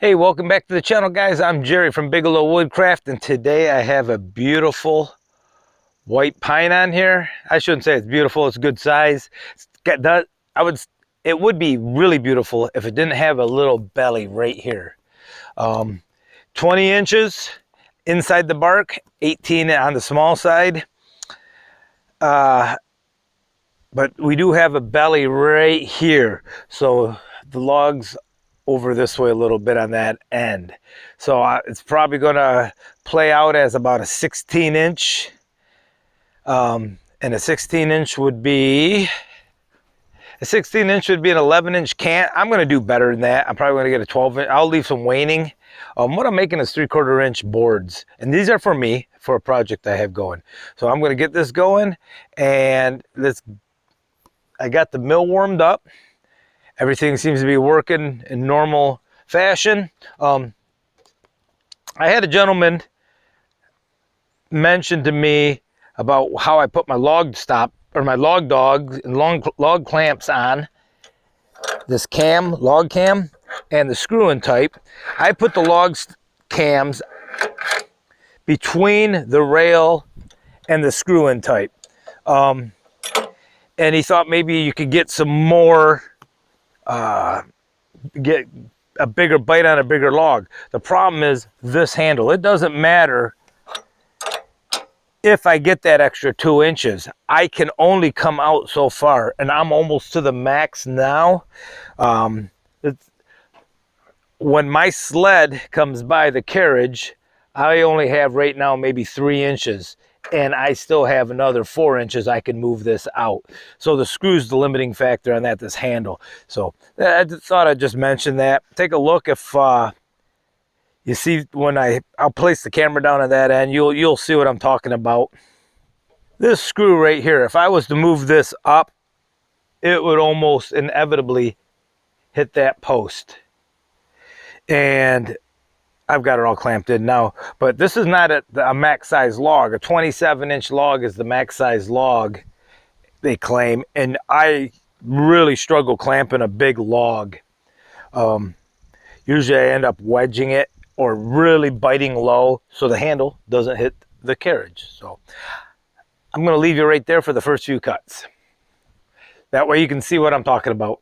Hey, welcome back to the channel, guys. I'm Jerry from Bigelow Woodcraft, and today I have a beautiful white pine on here. I shouldn't say it's beautiful, it's good size. It would be really beautiful if it didn't have a little belly right here. 20 inches inside the bark, 18 on the small side. But we do have a belly right here, so the logs over this way a little bit on that end. So it's probably going to play out as about a 16 inch. And a 16 inch would be an 11 inch cant. I'm going to do better than that. I'm probably going to get a 12 inch. I'll leave some waning. What I'm making is 3/4 inch boards, and these are for me, for a project I have going. So I'm going to get this going, and I got the mill warmed up. Everything seems to be working in normal fashion. I had a gentleman mention to me about how I put my log dogs and log clamps on this log cam, and the screw-in type. I put the log cams between the rail and the screw-in type. And he thought maybe you could get some more, get a bigger bite on a bigger log. The problem is this handle. It doesn't matter if I get that extra 2 inches. I can only come out so far, and I'm almost to the max now. When my sled comes by the carriage, I only have right now maybe 3 inches, and I still have another 4 inches I can move this out. So the screw's the limiting factor on that, this handle. So I thought I'd just mention that. Take a look. If you see, when I'll place the camera down at that end, you'll see what I'm talking about. This screw right here, if I was to move this up, it would almost inevitably hit that post. And I've got it all clamped in now, but this is not a max size log. A 27 inch log is the max size log, they claim, and I really struggle clamping a big log. Usually I end up wedging it or really biting low so the handle doesn't hit the carriage. So I'm going to leave you right there for the first few cuts. That way you can see what I'm talking about.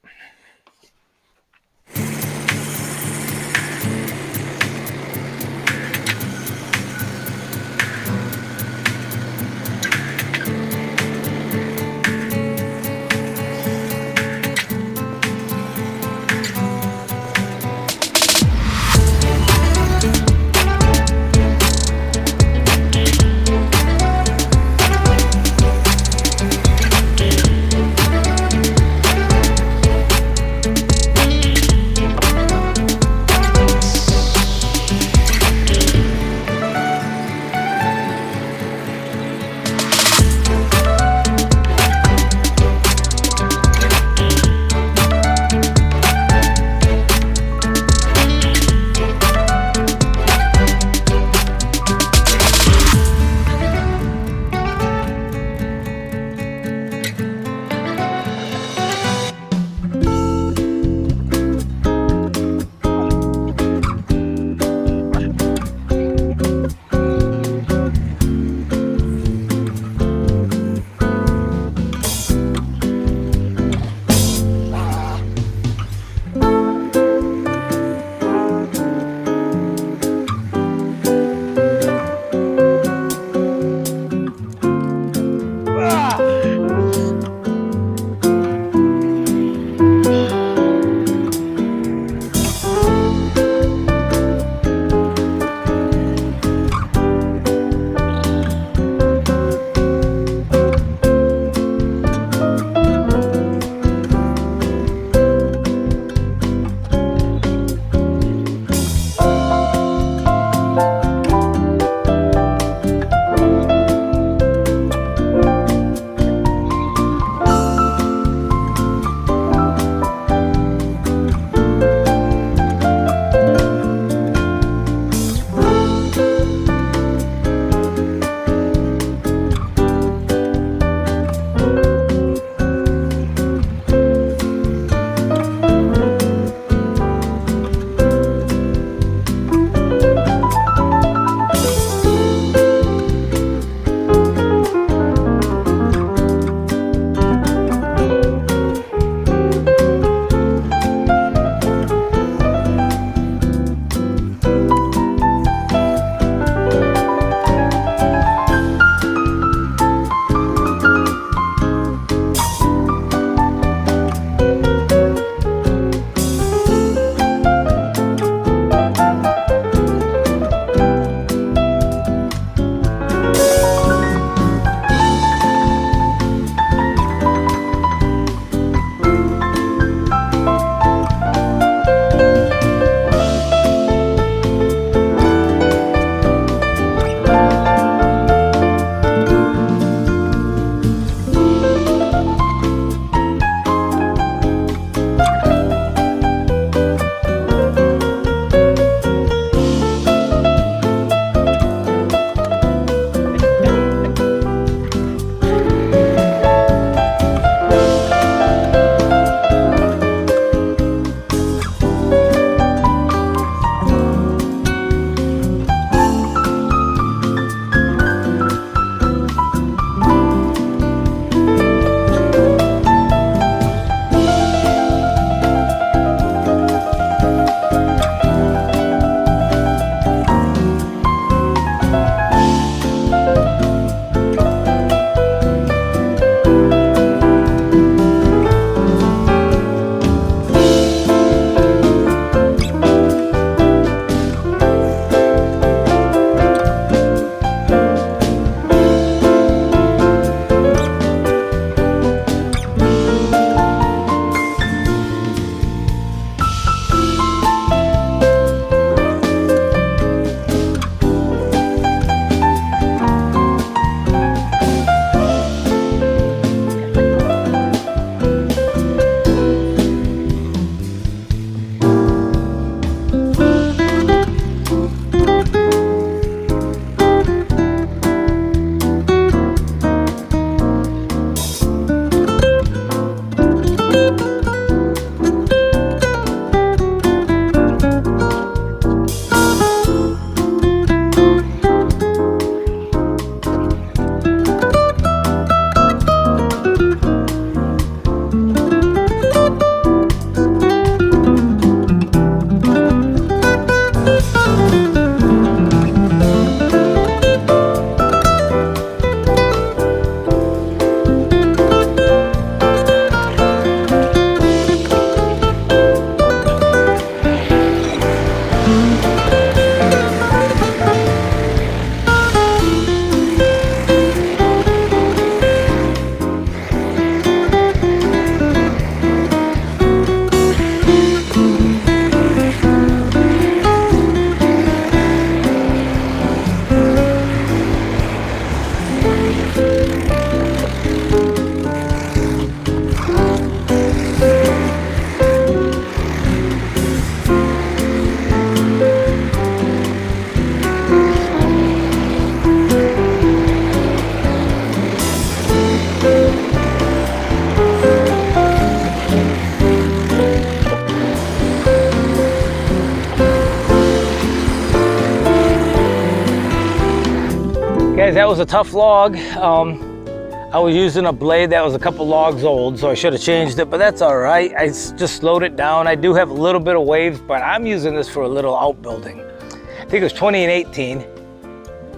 Guys, that was a tough log. I was using a blade that was a couple logs old, so I should have changed it, but that's all right. I just slowed it down. I do have a little bit of waves, but I'm using this for a little outbuilding. I think it was 20 and 18.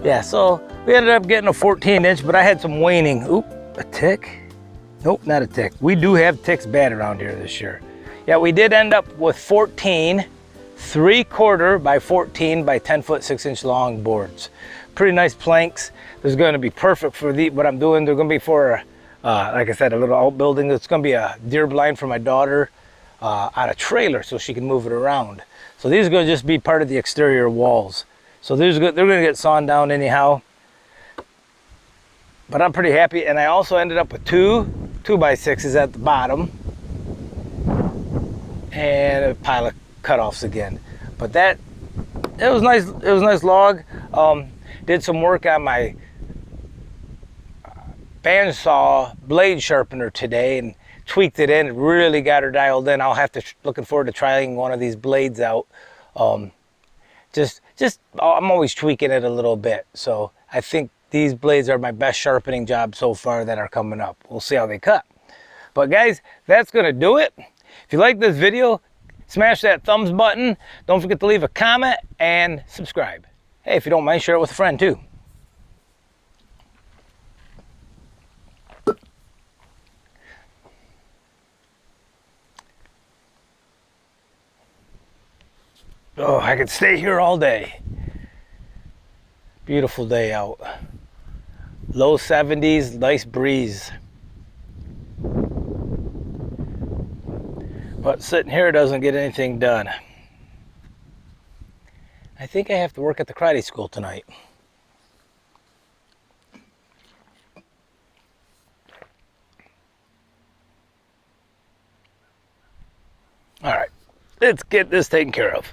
Yeah, so we ended up getting a 14-inch, but I had some waning. Oop, a tick? Nope, not a tick. We do have ticks bad around here this year. Yeah, we did end up with 14 3/4 by 14 by 10-foot 6-inch long boards. Pretty nice planks. There's going to be perfect for what I'm doing. They're going to be for, like I said, a little outbuilding. It's going to be a deer blind for my daughter on a trailer so she can move it around. So these are going to just be part of the exterior walls. So they're going to get sawn down anyhow. But I'm pretty happy. And I also ended up with two 2x6s at the bottom and a pile of cutoffs again. But it was nice. It was a nice log. Did some work on my bandsaw blade sharpener today and tweaked it in. Really got her dialed in. I'll have to looking forward to trying one of these blades out. I'm always tweaking it a little bit. So I think these blades are my best sharpening job so far that are coming up. We'll see how they cut. But guys, that's gonna do it. If you like this video, smash that thumbs button. Don't forget to leave a comment and subscribe. Hey, if you don't mind, share it with a friend too. Oh, I could stay here all day. Beautiful day out. Low 70s, nice breeze. But sitting here doesn't get anything done. I think I have to work at the karate school tonight. All right, let's get this taken care of.